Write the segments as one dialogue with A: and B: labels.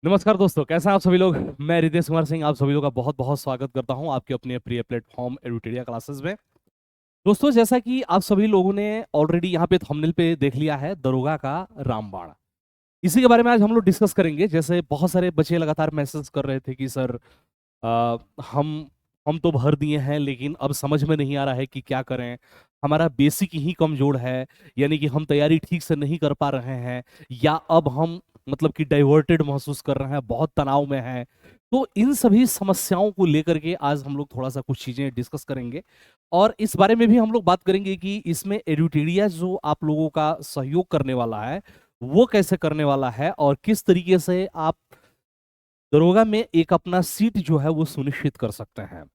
A: नमस्कार दोस्तों, कैसे हैं आप सभी लोग। मैं रितेश कुमार सिंह आप सभी लोग का बहुत बहुत स्वागत करता हूं आपके अपने प्रिय प्लेटफॉर्म एडुटेरिया क्लासेस में। दोस्तों, जैसा कि आप सभी लोगों ने ऑलरेडी यहां पे थंबनेल पे देख लिया है, दरोगा का रामबाण। इसी के बारे में आज हम लोग डिस्कस करेंगे। जैसे बहुत सारे बच्चे लगातार मैसेज कर रहे थे कि सर अ, हम तो भर दिए हैं लेकिन अब समझ में नहीं आ रहा है कि क्या करें। हमारा बेसिक ही कमजोर है, यानी कि हम तैयारी ठीक से नहीं कर पा रहे हैं, या अब हम मतलब कि डाइवर्टेड महसूस कर रहे हैं, बहुत तनाव में हैं। तो इन सभी समस्याओं को लेकर के आज हम लोग थोड़ा सा कुछ चीजें डिस्कस करेंगे, और इस बारे में भी हम लोग बात करेंगे कि इसमें एडुटेरिया जो आप लोगों का सहयोग करने वाला है वो कैसे करने वाला है, और किस तरीके से आप दरोगा में एक अपना सीट जो है वो सुनिश्चित कर सकते हैं।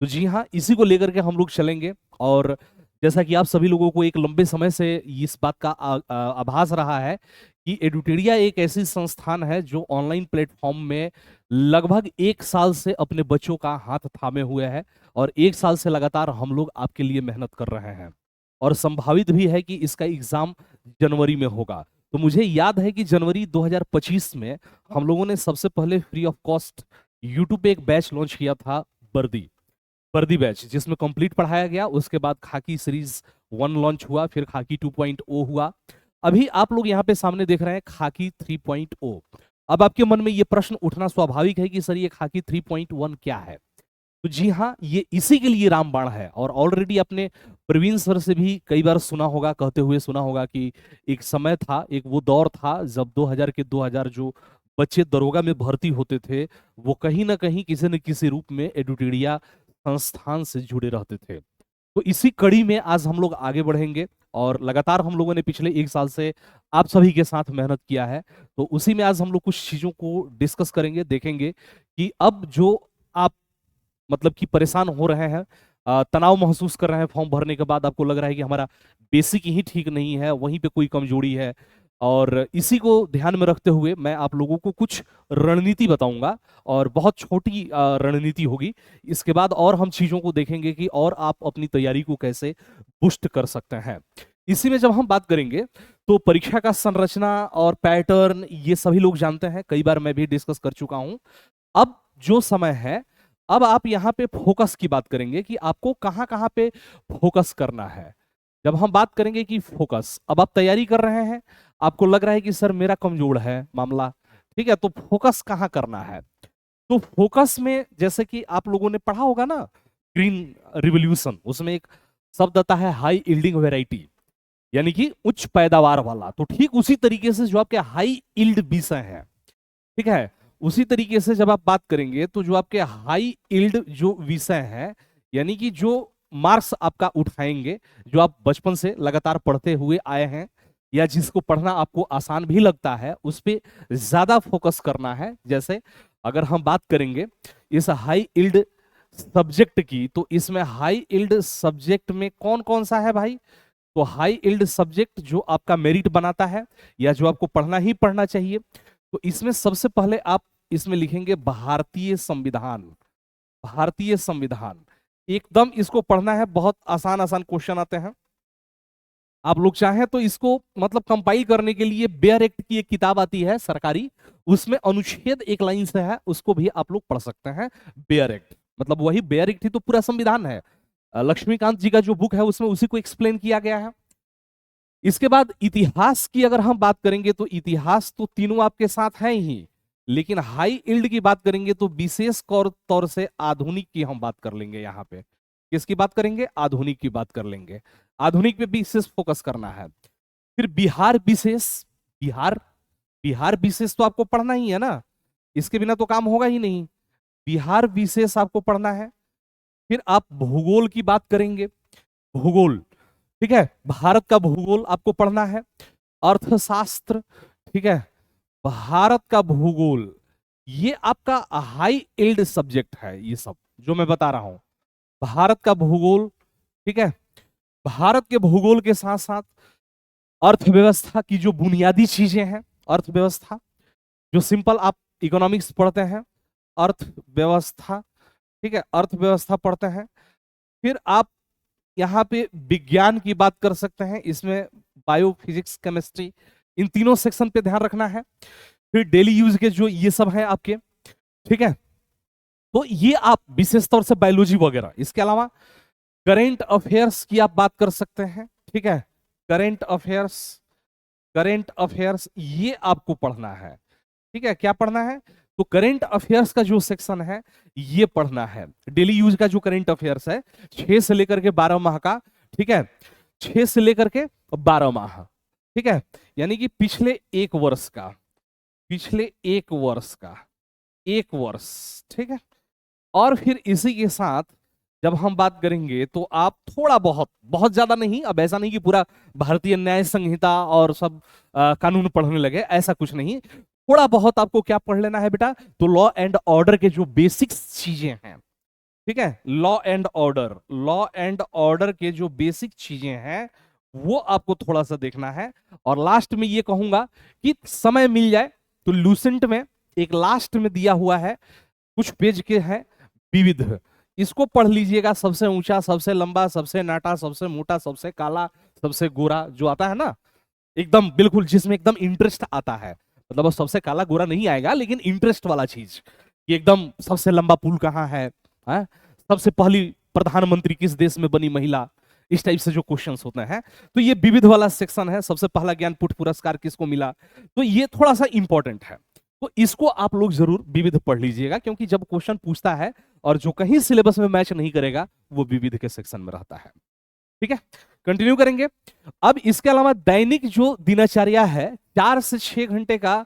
A: तो जी हाँ, इसी को लेकर के हम लोग चलेंगे। और जैसा कि आप सभी लोगों को एक लंबे समय से इस बात का आभास रहा है कि एडुटेरिया एक ऐसी संस्थान है जो ऑनलाइन प्लेटफॉर्म में लगभग 1 साल से अपने बच्चों का हाथ थामे हुए है, और 1 साल से लगातार हम लोग आपके लिए मेहनत कर रहे हैं। और संभावित भी है कि इसका एग्जाम जनवरी में होगा। तो मुझे याद है कि जनवरी 2025 में हम लोगों ने सबसे पहले फ्री ऑफ कॉस्ट यूट्यूब पे एक बैच लॉन्च किया था, वर्दी वर्दी बैच, जिसमें कंप्लीट पढ़ाया गया। उसके बाद खाकी सीरीज 1 लॉन्च हुआ, फिर खाकी 2.0 हुआ। अभी आप लोग यहाँ पे सामने देख रहे हैं खाकी 3.0। अब आपके मन में ये प्रश्न उठना स्वाभाविक है कि सर ये खाकी 3.1 क्या है। तो जी हाँ, ये इसी के लिए रामबाण है। और ऑलरेडी आपने प्रवीण सर से भी कई बार सुना होगा, कहते हुए सुना होगा कि एक समय था, एक वो दौर था जब 2000 जो बच्चे दरोगा में भर्ती होते थे वो कहीं ना कहीं किसी न किसी रूप में एडुटेरिया संस्थान से जुड़े रहते थे। तो इसी कड़ी में आज हम लोग आगे बढ़ेंगे, और लगातार हम लोगों ने पिछले 1 साल से आप सभी के साथ मेहनत किया है। तो उसी में आज हम लोग कुछ चीजों को डिस्कस करेंगे, देखेंगे कि अब जो आप मतलब कि परेशान हो रहे हैं, तनाव महसूस कर रहे हैं फॉर्म भरने के बाद, आपको लग रहा है कि हमारा बेसिक ही ठीक नहीं है, वहीं पे कोई कमजोरी है। और इसी को ध्यान में रखते हुए मैं आप लोगों को कुछ रणनीति बताऊंगा, और बहुत छोटी रणनीति होगी। इसके बाद और हम चीजों को देखेंगे कि और आप अपनी तैयारी को कैसे पुष्ट कर सकते हैं। इसी में जब हम बात करेंगे तो परीक्षा का संरचना और पैटर्न ये सभी लोग जानते हैं, कई बार मैं भी डिस्कस कर चुका हूं। अब जो समय है, अब आप यहाँ पे फोकस की बात करेंगे कि आपको कहाँ कहाँ पे फोकस करना है। जब हम बात करेंगे कि फोकस, अब आप तैयारी कर रहे हैं, आपको लग रहा है कि सर मेरा कमजोर है मामला, ठीक है, तो फोकस कहाँ करना है। तो फोकस में जैसे कि आप लोगों ने पढ़ा होगा ना, ग्रीन रिवॉल्यूशन, उसमें एक शब्द आता है हाई यील्डिंग वेराइटी, यानी कि उच्च पैदावार वाला। तो ठीक उसी तरीके से जो आपके हाई यील्ड विषय है, ठीक है, उसी तरीके से जब आप बात करेंगे तो जो आपके हाई यील्ड जो विषय है, यानी कि जो मार्क्स आपका उठाएंगे, जो आप बचपन से लगातार पढ़ते हुए आए हैं, या जिसको पढ़ना आपको आसान भी लगता है, उस पे ज्यादा फोकस करना है। जैसे अगर हम बात करेंगे इस हाई यील्ड सब्जेक्ट की, तो इसमें हाई यील्ड सब्जेक्ट में कौन कौन सा है भाई। तो हाई यील्ड सब्जेक्ट जो आपका मेरिट बनाता है, या जो आपको पढ़ना ही पढ़ना चाहिए, तो इसमें सबसे पहले आप इसमें लिखेंगे भारतीय संविधान। भारतीय संविधान एकदम इसको पढ़ना है, बहुत आसान आसान क्वेश्चन आते हैं। आप लोग चाहें तो इसको मतलब कंपाइल करने के लिए बेयर एक्ट की एक किताब आती है सरकारी, उसमें अनुच्छेद एक लाइन से है, उसको भी आप लोग पढ़ सकते हैं। बेयर एक्ट मतलब वही बेयर एक्ट ही तो पूरा संविधान है। लक्ष्मीकांत जी का जो बुक है उसमें उसी को एक्सप्लेन किया गया है। इसके बाद इतिहास की अगर हम बात करेंगे तो इतिहास तो तीनों आपके साथ हैं ही, लेकिन हाई यील्ड की बात करेंगे तो विशेष तौर से आधुनिक की हम बात कर लेंगे। यहाँ पे किसकी बात करेंगे, आधुनिक की बात कर लेंगे। आधुनिक पे विशेष फोकस करना है। फिर बिहार विशेष, बिहार बिहार विशेष तो आपको पढ़ना ही है ना, इसके बिना तो काम होगा ही नहीं। बिहार विशेष आपको पढ़ना है। फिर आप भूगोल की बात करेंगे, भूगोल, ठीक है, भारत का भूगोल आपको पढ़ना है। अर्थशास्त्र, ठीक है, भारत का भूगोल, ये आपका हाई यील्ड सब्जेक्ट है। ये सब जो मैं बता रहा हूं, भारत का भूगोल, ठीक है, भारत के भूगोल के साथ साथ अर्थव्यवस्था की जो बुनियादी चीजें हैं, अर्थव्यवस्था जो सिंपल आप इकोनॉमिक्स पढ़ते हैं, अर्थव्यवस्था, ठीक है, अर्थव्यवस्था पढ़ते हैं। फिर आप यहाँ पे विज्ञान की बात कर सकते हैं, इसमें बायो, फिजिक्स, केमिस्ट्री, इन तीनों सेक्शन पे ध्यान रखना है। फिर डेली यूज के जो ये सब हैं आपके, ठीक है। तो ये आप विशेष तौर से बायोलॉजी वगैरह, इसके अलावा करेंट अफेयर्स की आप बात कर सकते हैं, ठीक है। करेंट अफेयर्स, करेंट अफेयर्स ये आपको पढ़ना है, ठीक है। क्या पढ़ना है? तो करेंट अफेयर्स का जो सेक्शन है ये पढ़ना है। डेली यूज का जो करेंट अफेयर्स है 6 से लेकर के 12 माह का, ठीक है, 6 से लेकर के 12 माह, ठीक है। यानी कि पिछले एक वर्ष का, पिछले एक वर्ष का, एक वर्ष, ठीक है। और फिर इसी के साथ जब हम बात करेंगे तो आप थोड़ा बहुत, बहुत ज्यादा नहीं, अब ऐसा नहीं कि पूरा भारतीय न्याय संहिता और सब कानून पढ़ने लगे, ऐसा कुछ नहीं। थोड़ा बहुत आपको क्या पढ़ लेना है बेटा? तो लॉ एंड ऑर्डर के जो बेसिक्स चीजें हैं, ठीक है, law and order, law and order के जो बेसिक चीजें हैं वो आपको थोड़ा सा देखना है। और लास्ट में ये कहूंगा कि समय मिल जाए तो लूसेंट में एक लास्ट में दिया हुआ है, कुछ पेज के है, विविध, इसको पढ़ लीजिएगा। सबसे ऊंचा, सबसे लंबा, सबसे नाटा, सबसे मोटा, सबसे काला, सबसे गोरा, जो आता है ना एकदम बिल्कुल, जिसमें एकदम इंटरेस्ट आता है, मतलब सबसे काला गोरा नहीं आएगा लेकिन इंटरेस्ट वाला चीज, कि एकदम सबसे लंबा पुल कहाँ है, सबसे पहली प्रधानमंत्री किस देश में बनी महिला, इस टाइप से जो क्वेश्चंस होते हैं। तो ये विविध वाला सेक्शन है, सबसे पहला ज्ञानपीठ पुरस्कार किसको मिला, तो ये थोड़ा सा इंपॉर्टेंट है। तो इसको आप लोग जरूर विविध पढ़ लीजिएगा, क्योंकि जब क्वेश्चन पूछता है और जो कहीं सिलेबस में मैच नहीं करेगा वो विविध के सेक्शन में रहता है, ठीक है। कंटिन्यू करेंगे। अब इसके अलावा दैनिक जो दिनचर्या है, 4 से 6 घंटे का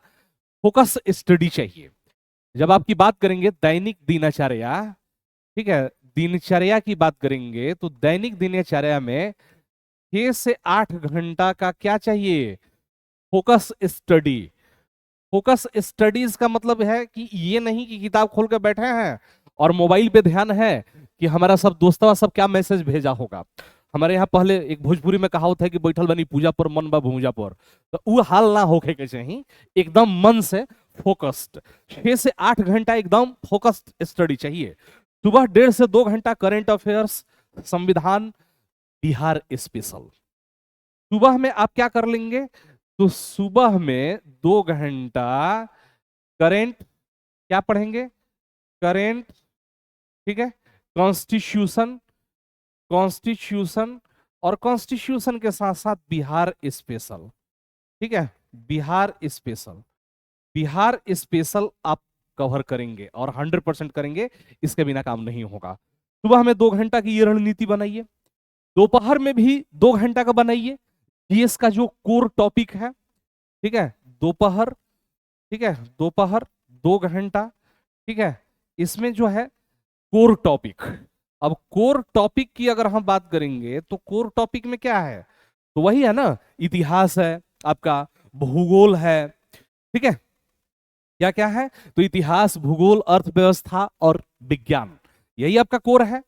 A: फोकस स्टडी चाहिए। जब आपकी बात करेंगे दैनिक दिनचर्या, ठीक है, दिनचर्या की बात करेंगे तो दैनिक दिनचर्या में 6 से 8 घंटा का क्या चाहिए? Focus study. फोकस स्टडीज का मतलब है कि ये नहीं कि किताब खोल के बैठे हैं और मोबाइल पे ध्यान है कि हमारा सब दोस्तवा सब क्या मैसेज भेजा होगा। हमारे यहाँ पहले एक भोजपुरी में कहावत है कि बैठल बनी पूजा पर मन बा भूजा पर, तो वो हाल ना होके के चाहिए, एकदम मन से फोकस्ड। 6 से 8 घंटा एकदम फोकस्ड स्टडी चाहिए। सुबह 1.5 से 2 घंटा करेंट अफेयर्स, संविधान, बिहार स्पेशल। सुबह में आप क्या कर लेंगे? तो सुबह में 2 घंटा करेंट क्या पढ़ेंगे? करेंट, ठीक है, कॉन्स्टिट्यूशन, कॉन्स्टिट्यूशन, और कॉन्स्टिट्यूशन के साथ साथ बिहार स्पेशल, ठीक है, बिहार स्पेशल। बिहार स्पेशल आप कवर करेंगे और 100% करेंगे, इसके बिना काम नहीं होगा। सुबह में 2 घंटा की ये रणनीति बनाइए। दोपहर में भी 2 घंटा का बनाइए, जीएस का जो कोर टॉपिक है, ठीक है, दोपहर, ठीक है, दोपहर 2 घंटा, ठीक है, इसमें जो है कोर टॉपिक। अब कोर टॉपिक की अगर हम बात करेंगे तो कोर टॉपिक में क्या है? तो वही है ना, इतिहास है आपका, भूगोल है, ठीक है, क्या क्या है? तो इतिहास, भूगोल, अर्थव्यवस्था और विज्ञान, यही आपका कोर है।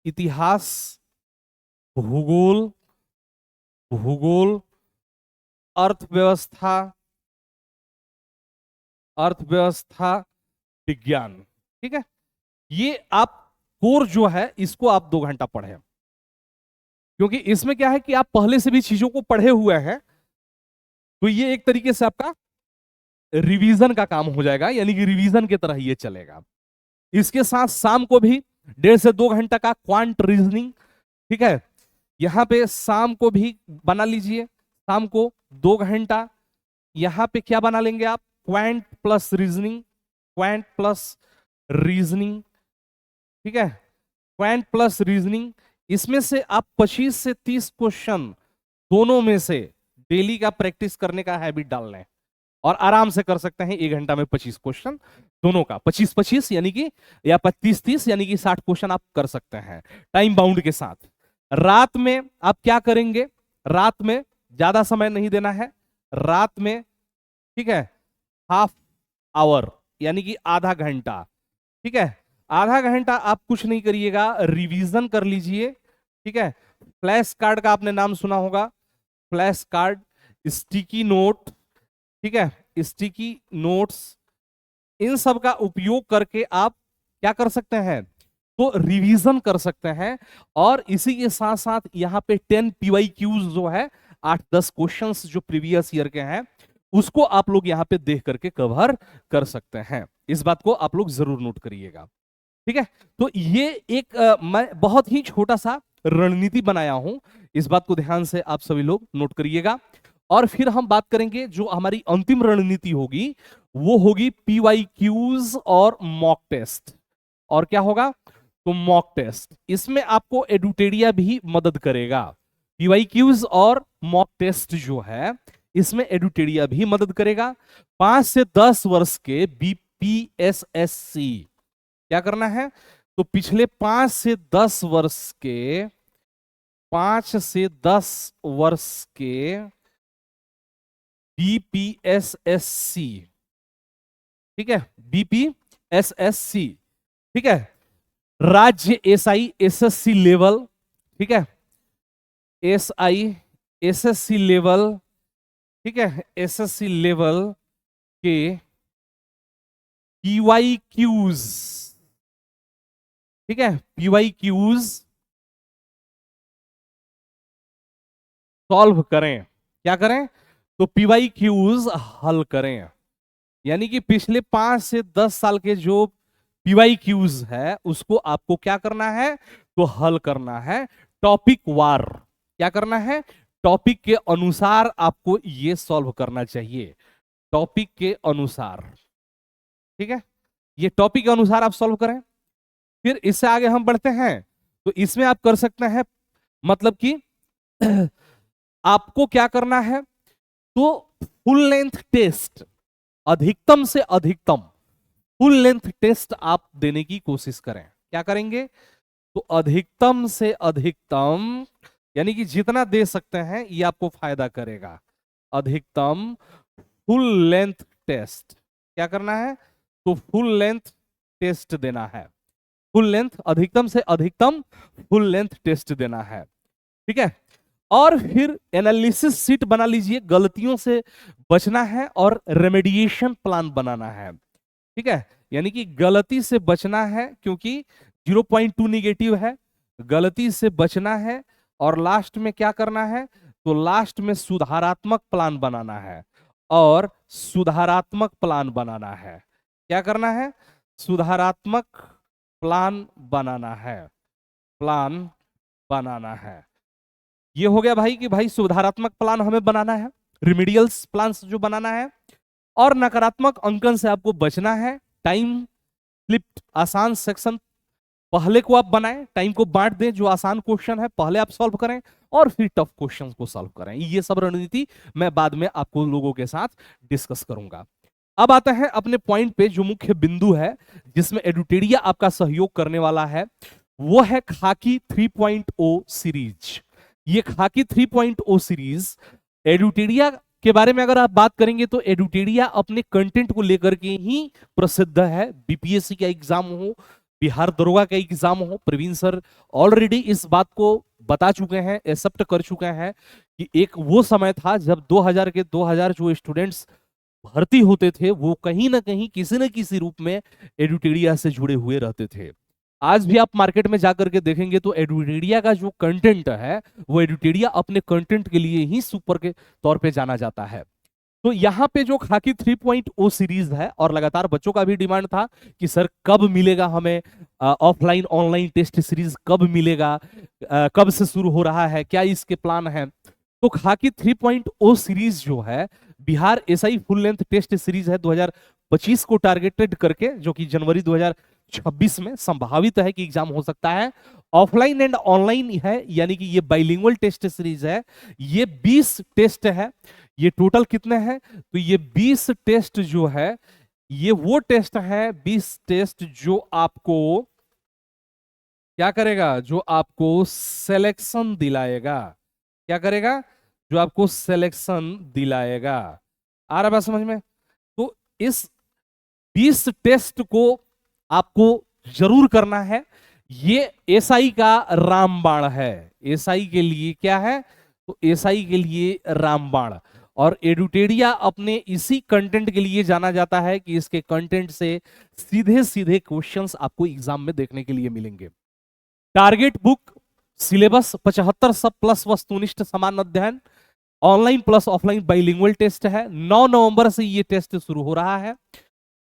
A: इतिहास, भूगोल, भूगोल, अर्थव्यवस्था, अर्थव्यवस्था, विज्ञान, ठीक है। ये आप कोर जो है इसको आप 2 घंटा पढ़े, क्योंकि इसमें क्या है कि आप पहले से भी चीजों को पढ़े हुए हैं, तो ये एक तरीके से आपका रिवीजन का काम हो जाएगा, यानी कि रिवीजन की तरह ये चलेगा। इसके साथ शाम को भी 1.5 से 2 घंटा का क्वांट रीजनिंग, ठीक है, यहां पे शाम को भी बना लीजिए, शाम को 2 घंटा। यहां पे क्या बना लेंगे आप? Quant plus reasoning, quant plus reasoning, ठीक है, क्वांट प्लस रीजनिंग। इसमें से आप 25 से 30 क्वेश्चन दोनों में से डेली का प्रैक्टिस करने का हैबिट डाल लें, और आराम से कर सकते हैं 1 घंटा में 25 क्वेश्चन, दोनों का 25-25 यानी कि, या 35-30 यानी कि 60 क्वेश्चन आप कर सकते हैं टाइम बाउंड के साथ। रात में आप क्या करेंगे? रात में ज्यादा समय नहीं देना है, रात में, ठीक है, हाफ आवर यानी कि आधा घंटा, ठीक है, आधा घंटा आप कुछ नहीं करिएगा, रिवीजन कर लीजिए, ठीक है। फ्लैश कार्ड का आपने नाम सुना होगा, फ्लैश कार्ड, स्टिकी नोट, ठीक है, स्टिकी नोट्स, इन सब का उपयोग करके आप क्या कर सकते हैं? तो रिवीजन कर सकते हैं। और इसी के साथ साथ यहाँ पे 10 PYQs जो है, 8-10 क्वेश्चंस जो प्रीवियस ईयर के हैं उसको आप लोग यहाँ पे देख करके कवर कर सकते हैं। इस बात को आप लोग जरूर नोट करिएगा, ठीक है। तो ये एक मैं बहुत ही छोटा सा रणनीति बनाया हूं, इस बात को ध्यान से आप सभी लोग नोट करिएगा। और फिर हम बात करेंगे जो हमारी अंतिम रणनीति होगी, वो होगी पीवाईक्यूज और मॉक टेस्ट। और क्या होगा? तो मॉक टेस्ट, इसमें आपको एडुटेरिया भी मदद करेगा। पीवाईक्यूज और मॉक टेस्ट जो है, इसमें एडुटेरिया भी मदद करेगा। 5 से 10 वर्ष के बीपीएसएससी क्या करना है? तो पिछले 5 से 10 वर्ष के 5 से 10 वर्ष के बीपीएसएससी, ठीक है, बीपीएसएससी, ठीक है, राज्य एसआई एसएससी लेवल, ठीक है, एसआई एसएससी लेवल, ठीक है, एसएससी लेवल के पीवाईक्यूज, ठीक है, पीवाईक्यूज सॉल्व करें। क्या करें? तो पीवाईक्यूज हल करें। यानी कि पिछले 5 से 10 साल के जो पीवाईक्यूज है उसको आपको क्या करना है? तो हल करना है टॉपिक वार। क्या करना है? टॉपिक के अनुसार आपको ये सॉल्व करना चाहिए, टॉपिक के अनुसार, ठीक है। ये टॉपिक के अनुसार आप सॉल्व करें। फिर इससे आगे हम बढ़ते हैं, तो इसमें आप कर सकते हैं, मतलब कि आपको क्या करना है? तो फुल लेंथ टेस्ट, अधिकतम से अधिकतम फुल लेंथ टेस्ट आप देने की कोशिश करें। क्या करेंगे? तो अधिकतम से अधिकतम, यानी कि जितना दे सकते हैं ये आपको फायदा करेगा। अधिकतम फुल लेंथ टेस्ट क्या करना है? तो फुल लेंथ टेस्ट देना है। फुल लेंथ, अधिकतम से अधिकतम फुल लेंथ टेस्ट देना है, ठीक है। और फिर एनालिसिस शीट बना लीजिए, गलतियों से बचना है और रेमेडिएशन प्लान बनाना है, ठीक है। यानी कि गलती से बचना है क्योंकि 0.2 निगेटिव है, गलती से बचना है। और लास्ट में क्या करना है? तो लास्ट में सुधारात्मक प्लान बनाना है, और सुधारात्मक प्लान बनाना है। क्या करना है? सुधारात्मक प्लान बनाना है, प्लान बनाना है। ये हो गया भाई कि भाई सुधारात्मक प्लान हमें बनाना है, रिमीडियल्स प्लान जो बनाना है। और नकारात्मक अंकन से आपको बचना है। टाइम फ्लिप्ड आसान सेक्शन पहले को आप बनाएं, टाइम को बांट दें, जो आसान क्वेश्चन है पहले आप सॉल्व करें और फिर टफ क्वेश्चन को सॉल्व करें। ये सब रणनीति मैं बाद में आपको लोगों के साथ डिस्कस करूंगा। अब आता है अपने पॉइंट पे, जो मुख्य बिंदु है जिसमें एडुटेरिया आपका सहयोग करने वाला है, वो है खाकी 3.0 सीरीज। ये खाकी 3.0 सीरीज एडुटेरिया के बारे में अगर आप बात करेंगे तो एडुटेरिया अपने कंटेंट को लेकर के ही प्रसिद्ध है। बीपीएससी का एग्जाम हो, बिहार दरोगा का एग्जाम हो, प्रवीण सर ऑलरेडी इस बात को बता चुके हैं, एक्सेप्ट कर चुके हैं कि एक वो समय था जब 2000 जो स्टूडेंट्स भर्ती होते थे वो कहीं ना कहीं किसी न किसी रूप में एडुटेरिया से जुड़े हुए रहते थे। आज भी आप मार्केट में जाकर के देखेंगे तो एडुटेरिया का जो कंटेंट है वो एडुटेरिया अपने कंटेंट के लिए ही सुपर के तौर पे जाना जाता है। तो यहाँ पे जो खाकी 3.0 सीरीज है, और लगातार बच्चों का भी डिमांड था कि सर कब मिलेगा हमें ऑफलाइन ऑनलाइन टेस्ट सीरीज, कब मिलेगा, कब से शुरू हो रहा है, क्या इसके प्लान है। तो खाकी 3.0 सीरीज जो है Bihar SI full length test series है 2025 को टारगेटेड करके, जो कि जनवरी 2026 में संभावित है कि एग्जाम हो सकता है। ऑफलाइन एंड ऑनलाइन है, यानी कि ये बाइलिंगुअल टेस्ट सीरीज है। ये 20 टेस्ट है। ये टोटल कितने हैं? तो ये 20 टेस्ट जो है, ये वो टेस्ट है 20 टेस्ट जो आपको क्या करेगा? जो आपको सिलेक्शन दिलाएगा। क्या करेगा? जो आपको सिलेक्शन दिलाएगा। आ रहा बात समझ में? तो इस 20 टेस्ट को आपको जरूर करना है। ये एसआई का रामबाण है। एसआई के लिए क्या है? तो एसआई के लिए रामबाण। और एडुटेरिया अपने इसी कंटेंट के लिए जाना जाता है कि इसके कंटेंट से सीधे सीधे क्वेश्चंस आपको एग्जाम में देखने के लिए मिलेंगे। टारगेट बुक, सिलेबस 75 सब प्लस वस्तुनिष्ठ समान अध्ययन, online plus offline bilingual test है। 9 नवंबर से ये टेस्ट शुरू हो रहा है।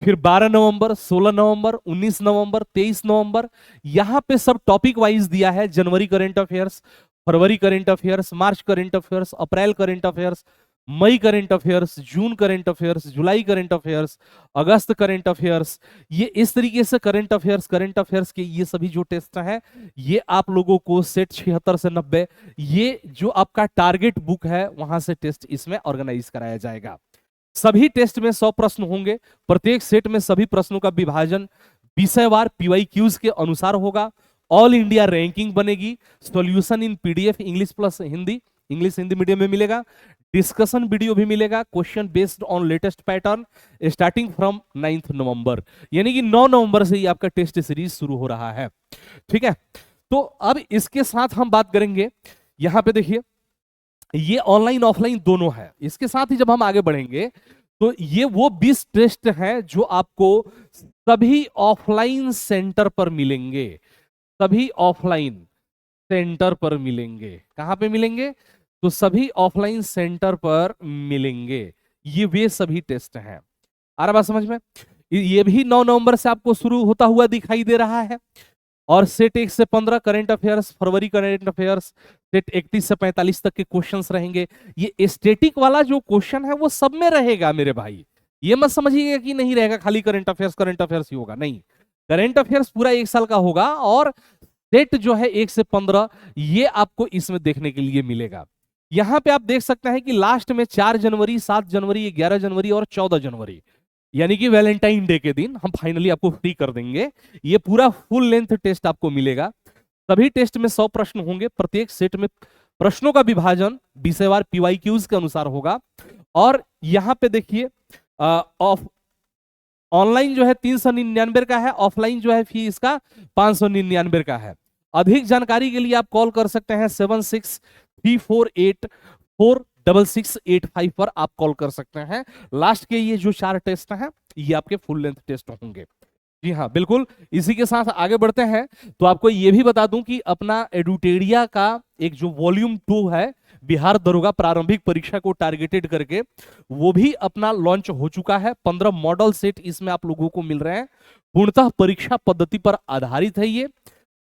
A: फिर 12 नवंबर, 16 नवंबर, 19 नवंबर, 23 नवंबर, यहां पे सब टॉपिक वाइज दिया है। जनवरी करंट अफेयर्स, फरवरी करंट अफेयर्स, मार्च करंट अफेयर्स, अप्रैल करंट अफेयर्स, मई करंट अफेयर्स, जून करंट अफेयर्स, जुलाई करंट अफेयर्स, अगस्त करंट अफेयर्स। ये इस तरीके से करंट अफेयर्स के ये सभी जो टेस्ट है, ये आप लोगों को सेट 76 से 90, ये जो आपका टारगेट बुक है वहां से टेस्ट इसमें ऑर्गेनाइज कराया जाएगा। सभी टेस्ट में 100 प्रश्न होंगे। प्रत्येक सेट में सभी प्रश्नों का विभाजन विषयवार पीवाईक्यूज के अनुसार होगा। ऑल इंडिया रैंकिंग बनेगी। Solution in PDF English plus Hindi, English Hindi medium में मिलेगा। डिस्कशन वीडियो भी मिलेगा, question based on latest pattern, starting from 9 नवंबर, यानी कि 9 नवंबर से ही आपका टेस्ट सीरीज शुरू हो रहा है। ठीक है, तो अब इसके साथ हम बात करेंगे, यहां पे देखिए ये ऑनलाइन ऑफलाइन दोनों है। इसके साथ ही जब हम आगे बढ़ेंगे तो ये वो 20 टेस्ट हैं जो आपको सभी ऑफलाइन सेंटर पर मिलेंगे। सभी ऑफलाइन सेंटर पर मिलेंगे। कहां पे मिलेंगे? तो सभी ऑफलाइन सेंटर पर मिलेंगे। ये वे सभी टेस्ट हैं। आ रहा बात समझ में? ये भी 9 नवंबर से आपको शुरू होता हुआ दिखाई दे रहा है। और सेट 1 से 15 करंट अफेयर्स, फरवरी करंट अफेयर्स, सेट 31 से 45 तक के क्वेश्चंस रहेंगे। ये स्टैटिक वाला जो क्वेश्चन है वो सब में रहेगा मेरे भाई। ये मत समझिएगा कि नहीं रहेगा, खाली करंट अफेयर्स ही होगा, नहीं। करंट अफेयर्स पूरा 1 साल का होगा और सेट जो है 1 से 15 ये आपको इसमें देखने के लिए मिलेगा। यहां पे आप देख सकते हैं कि लास्ट में 4 जनवरी, 7 जनवरी, 11 जनवरी और 14 जनवरी, यानी कि वैलेंटाइन डे के दिन हम फाइनली आपको फ्री कर देंगे। ये पूरा फुल लेंथ टेस्ट आपको मिलेगा। सभी टेस्ट में 100 प्रश्न होंगे। प्रत्येक सेट में प्रश्नों का विभाजन विषयवार पीवाईक्यूज के अनुसार होगा। और यहां पे देखिए ऑनलाइन जो है 399 का है, ऑफलाइन जो है फी इसका 599 का है। अधिक जानकारी के लिए आप कॉल कर सकते हैं 7634846685 पर आप कॉल कर सकते हैं। लास्ट के ये जो 4 टेस्ट हैं ये आपके फुल लेंथ टेस्ट होंगे। जी हाँ बिल्कुल। इसी के साथ आगे बढ़ते हैं तो आपको ये भी बता दूं कि अपना एडुटेरिया का एक जो वॉल्यूम 2 है बिहार दरोगा प्रारंभिक परीक्षा को टारगेटेड करके, वो भी अपना लॉन्च हो चुका है। 15 मॉडल सेट इसमें आप लोगों को मिल रहे हैं। पूर्णतः परीक्षा पद्धति पर आधारित है ये।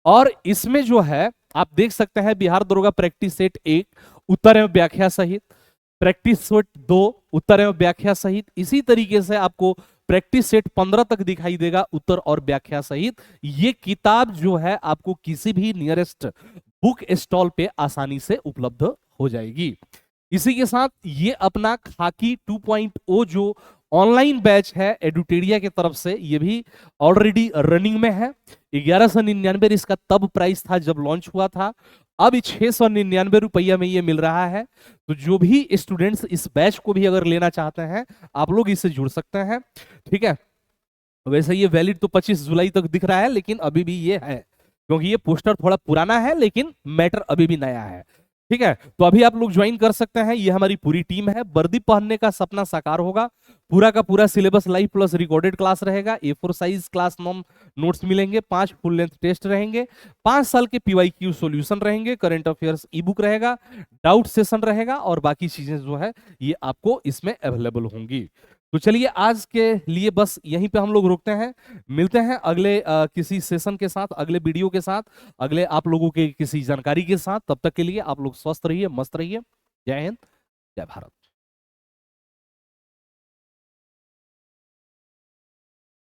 A: और इसमें जो है आप देख सकते हैं बिहार दरोगा प्रैक्टिस सेट 1 उत्तर एवं व्याख्या सहित, प्रैक्टिस सेट 2 उत्तर एवं व्याख्या सहित, इसी तरीके से आपको प्रैक्टिस सेट 15 तक दिखाई देगा उत्तर और व्याख्या सहित। ये किताब जो है आपको किसी भी नियरेस्ट बुक स्टॉल पे आसानी से उपलब्ध हो जाएगी। इसी के साथ ये अपना खाकी 2.0 जो ऑनलाइन बैच है एडुटेरिया की तरफ से, ये भी ऑलरेडी रनिंग में है। 1199 इसका तब प्राइस था जब लॉन्च हुआ था, अब 699 रुपया में ये मिल रहा है। तो जो भी स्टूडेंट्स इस बैच को भी अगर लेना चाहते हैं आप लोग इससे जुड़ सकते हैं। ठीक है, वैसे ये वैलिड तो 25 जुलाई तक दिख रहा है, लेकिन अभी भी ये है क्योंकि ये पोस्टर थोड़ा पुराना है लेकिन मैटर अभी भी नया है। ठीक है, तो अभी आप लोग ज्वाइन कर सकते हैं। ये हमारी पूरी टीम है। वर्दी पहनने का सपना साकार होगा। पूरा का पूरा syllabus live plus recorded class रहेगा। A4 साइज क्लास नोट्स मिलेंगे। 5 फुल लेंथ टेस्ट रहेंगे। 5 साल के पीवाईक्यू सॉल्यूशन रहेंगे। करंट अफेयर्स ई बुक रहेगा। डाउट सेशन रहेगा और बाकी चीजें जो है ये आपको इसमें अवेलेबल होंगी। तो चलिए आज के लिए बस यहीं पे हम लोग रुकते हैं। मिलते हैं अगले किसी सेशन के साथ, अगले वीडियो के साथ, अगले आप लोगों के किसी जानकारी के साथ। तब तक के लिए आप लोग स्वस्थ रहिए, मस्त रहिए। जय हिंद, जय भारत।